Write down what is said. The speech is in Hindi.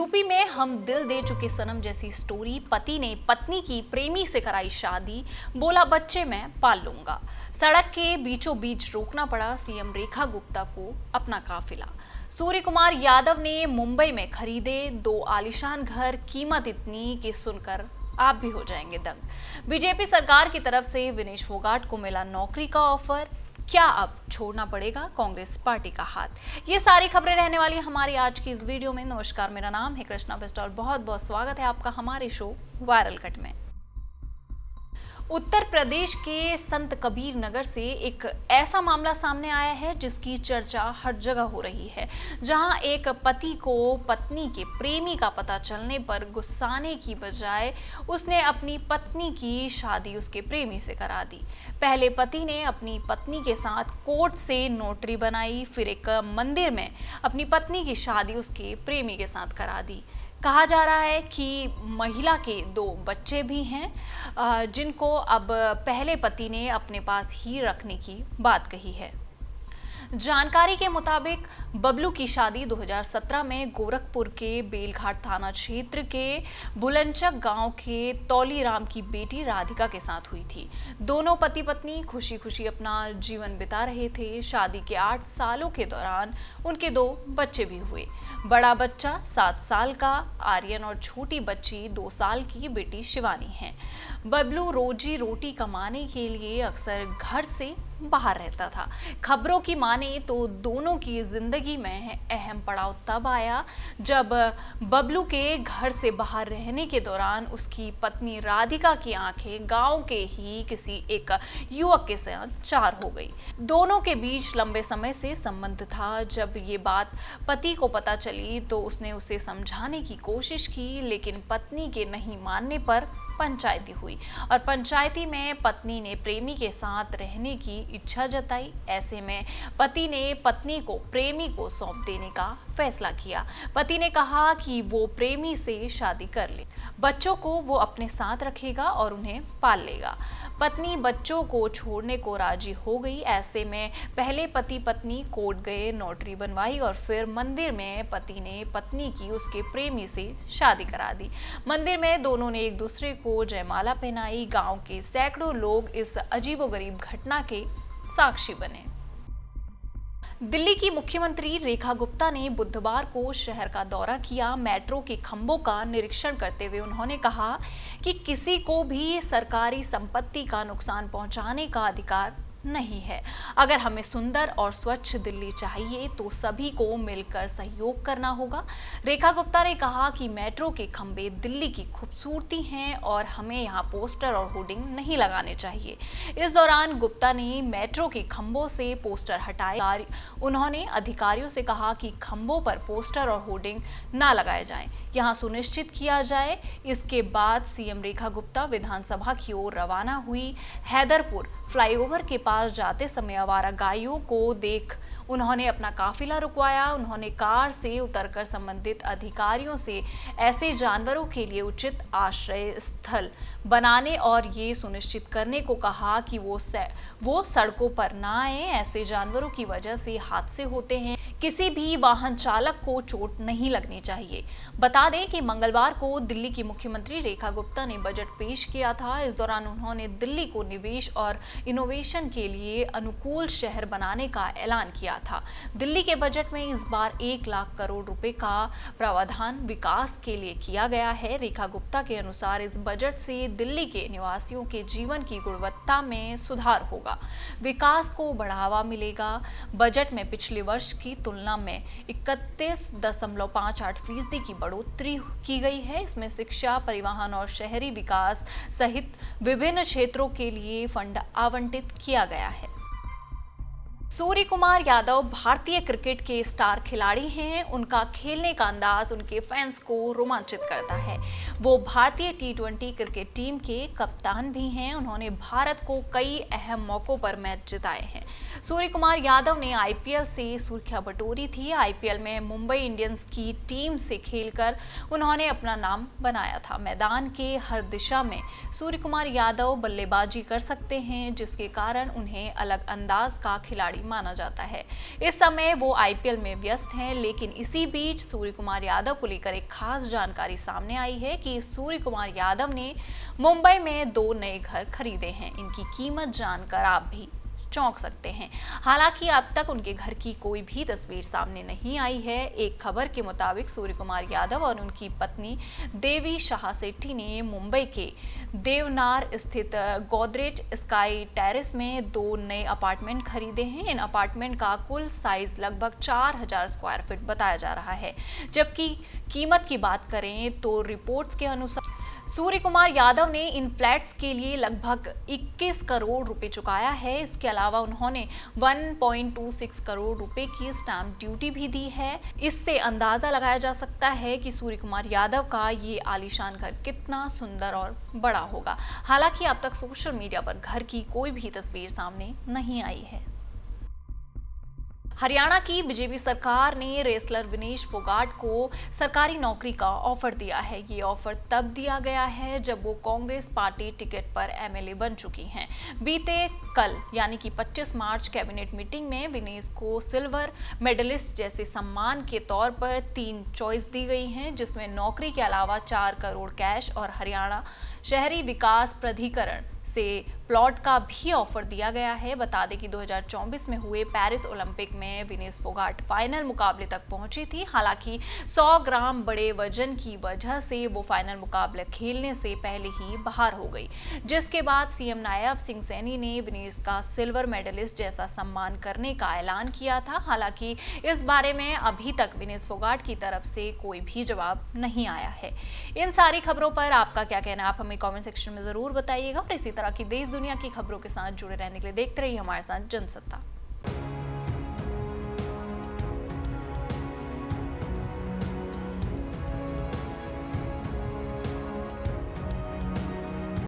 यूपी में हम दिल दे चुके सनम जैसी स्टोरी। पति ने पत्नी की प्रेमी से कराई शादी, बोला बच्चे मैं पाल लूंगा। सड़क के बीचों बीच रोकना पड़ा सीएम रेखा गुप्ता को अपना काफिला। सूर्य कुमार यादव ने मुंबई में खरीदे 2 आलीशान घर, कीमत इतनी कि सुनकर आप भी हो जाएंगे दंग। बीजेपी सरकार की तरफ से विनेश फोगाट को मिला नौकरी का ऑफर। क्या अब छोड़ना पड़ेगा कांग्रेस पार्टी का हाथ? ये सारी खबरें रहने वाली हमारी आज की इस वीडियो में। नमस्कार, मेरा नाम है कृष्णा बिस्ट और बहुत बहुत स्वागत है आपका हमारे शो वायरल कट में। उत्तर प्रदेश के संत कबीर नगर से एक ऐसा मामला सामने आया है जिसकी चर्चा हर जगह हो रही है, जहां एक पति को पत्नी के प्रेमी का पता चलने पर गुस्साने की बजाय उसने अपनी पत्नी की शादी उसके प्रेमी से करा दी। पहले पति ने अपनी पत्नी के साथ कोर्ट से नोटरी बनाई, फिर एक मंदिर में अपनी पत्नी की शादी उसके प्रेमी के साथ करा दी। कहा जा रहा है कि महिला के 2 बच्चे भी हैं, जिनको अब पहले पति ने अपने पास ही रखने की बात कही है। जानकारी के मुताबिक बबलू की शादी 2017 में गोरखपुर के बेलघाट थाना क्षेत्र के बुलंचक गांव के तौलीराम की बेटी राधिका के साथ हुई थी। दोनों पति पत्नी खुशी खुशी अपना जीवन बिता रहे थे। शादी के 8 सालों के दौरान उनके 2 बच्चे भी हुए। बड़ा बच्चा 7 साल का आर्यन और छोटी बच्ची 2 साल की बेटी शिवानी है। बबलू रोजी रोटी कमाने के लिए अक्सर घर से बाहर रहता था। खबरों की माने तो दोनों की जिंदगी में अहम पड़ाव तब आया जब बबलू के घर से बाहर रहने के दौरान उसकी पत्नी राधिका की आंखें गांव के ही किसी एक युवक के साथ चार हो गई। दोनों के बीच लंबे समय से संबंध था। जब ये बात पति को पता चली तो उसने उसे समझाने की कोशिश की, लेकिन पत्नी के नहीं मानने पर पंचायती हुई और पंचायती में पत्नी ने प्रेमी के साथ रहने की इच्छा जताई। ऐसे में पति ने पत्नी को प्रेमी को सौंप देने का फैसला किया। पति ने कहा कि वो प्रेमी से शादी कर ले, बच्चों को वो अपने साथ रखेगा और उन्हें पाल लेगा। पत्नी बच्चों को छोड़ने को राजी हो गई। ऐसे में पहले पति पत्नी कोर्ट गए, नोटरी बनवाई और फिर मंदिर में पति ने पत्नी की उसके प्रेमी से शादी करा दी। मंदिर में दोनों ने एक दूसरे को जयमाला पहनाई। गांव के सैकड़ों लोग इस अजीबोगरीब घटना के साक्षी बने। दिल्ली की मुख्यमंत्री रेखा गुप्ता ने बुधवार को शहर का दौरा किया। मेट्रो के खंभों का निरीक्षण करते हुए उन्होंने कहा कि किसी को भी सरकारी संपत्ति का नुकसान पहुंचाने का अधिकार नहीं है। अगर हमें सुंदर और स्वच्छ दिल्ली चाहिए तो सभी को मिलकर सहयोग करना होगा। रेखा गुप्ता ने कहा कि मेट्रो के खंभे दिल्ली की खूबसूरती हैं और हमें यहाँ पोस्टर और होर्डिंग नहीं लगाने चाहिए। इस दौरान गुप्ता ने मेट्रो के खंभों से पोस्टर हटाए। उन्होंने अधिकारियों से कहा कि खंभों पर पोस्टर और होर्डिंग ना लगाए जाएं, यहाँ सुनिश्चित किया जाए। इसके बाद सीएम रेखा गुप्ता विधानसभा की ओर रवाना हुई। हैदरपुर फ्लाईओवर के पास जाते समय आवारा गायों को देख उन्होंने अपना काफिला रुकवाया। उन्होंने कार से उतरकर संबंधित अधिकारियों से ऐसे जानवरों के लिए उचित आश्रय स्थल बनाने और ये सुनिश्चित करने को कहा कि वो सड़कों पर ना आए। ऐसे जानवरों की वजह से हादसे होते हैं। किसी भी वाहन चालक को चोट नहीं लगनी चाहिए। बता दें कि मंगलवार को दिल्ली की मुख्यमंत्री रेखा गुप्ता ने बजट पेश किया था। इस दौरान उन्होंने दिल्ली को निवेश और इनोवेशन के लिए अनुकूल शहर बनाने का ऐलान किया था। दिल्ली के बजट में इस बार 1 लाख करोड़ रुपए का प्रावधान विकास के लिए किया गया है। रेखा गुप्ता के अनुसार इस बजट से दिल्ली के निवासियों के जीवन की गुणवत्ता में सुधार होगा, विकास को बढ़ावा मिलेगा। बजट में पिछले वर्ष की तुलना में 31.58% की बढ़ोतरी की गई है। इसमें शिक्षा, परिवहन और शहरी विकास सहित विभिन्न क्षेत्रों के लिए फंड आवंटित किया गया है। सूर्य कुमार यादव भारतीय क्रिकेट के स्टार खिलाड़ी हैं। उनका खेलने का अंदाज उनके फैंस को रोमांचित करता है। वो भारतीय T20 क्रिकेट टीम के कप्तान भी हैं। उन्होंने भारत को कई अहम मौकों पर मैच जिताए हैं। सूर्य कुमार यादव ने आईपीएल से सुर्खियां बटोरी थी। आईपीएल में मुंबई इंडियंस की टीम से खेलकर उन्होंने अपना नाम बनाया था। मैदान के हर दिशा में सूर्य कुमार यादव बल्लेबाजी कर सकते हैं, जिसके कारण उन्हें अलग अंदाज का खिलाड़ी माना जाता है। इस समय वो आईपीएल में व्यस्त हैं, लेकिन इसी बीच सूर्य कुमार यादव को लेकर एक खास जानकारी सामने आई है कि सूर्य कुमार यादव ने मुंबई में 2 नए घर खरीदे हैं। इनकी कीमत जानकर आप भी चौंक सकते हैं। हालांकि अब तक उनके घर की कोई भी तस्वीर सामने नहीं आई है। एक खबर के मुताबिक सूर्य कुमार यादव और उनकी पत्नी देवी शाह सेठी ने मुंबई के देवनार स्थित गोदरेज स्काई टेरेस में 2 नए अपार्टमेंट खरीदे हैं। इन अपार्टमेंट का कुल साइज लगभग 4000 स्क्वायर फीट बताया जा रहा है। जबकि कीमत की बात करें तो रिपोर्ट्स के अनुसार सूर्य कुमार यादव ने इन फ्लैट्स के लिए लगभग 21 करोड़ रुपए चुकाया है। इसके अलावा उन्होंने 1.26 करोड़ रुपए की स्टैंप ड्यूटी भी दी है। इससे अंदाजा लगाया जा सकता है कि सूर्य कुमार यादव का ये आलीशान घर कितना सुंदर और बड़ा होगा। हालांकि अब तक सोशल मीडिया पर घर की कोई भी तस्वीर सामने नहीं आई है। हरियाणा की बीजेपी सरकार ने रेसलर विनेश फोगाट को सरकारी नौकरी का ऑफर दिया है। ये ऑफर तब दिया गया है जब वो कांग्रेस पार्टी टिकट पर एमएलए बन चुकी हैं। बीते कल यानी कि 25 मार्च कैबिनेट मीटिंग में विनेश को सिल्वर मेडलिस्ट जैसे सम्मान के तौर पर 3 चॉइस दी गई हैं, जिसमें नौकरी के अलावा 4 करोड़ कैश और हरियाणा शहरी विकास प्राधिकरण से प्लॉट का भी ऑफर दिया गया है। बता दें कि 2024 में हुए पेरिस ओलंपिक में विनेश फोगाट फाइनल मुकाबले तक पहुंची थी। हालांकि 100 ग्राम बड़े वजन की वजह से वो फाइनल मुकाबले खेलने से पहले ही बाहर हो गई, जिसके बाद सीएम नायब सिंह सैनी ने विनेश का सिल्वर मेडलिस्ट जैसा सम्मान करने का ऐलान किया था। हालांकि इस बारे में अभी तक विनेश फोगाट की तरफ से कोई भी जवाब नहीं आया है। इन सारी खबरों पर आपका क्या कहना है, आप हमें कमेंट सेक्शन में जरूर बताइएगा। और इसी तरह की देश दुनिया की खबरों के साथ जुड़े रहने के लिए देखते रहिए हमारे साथ जनसत्ता।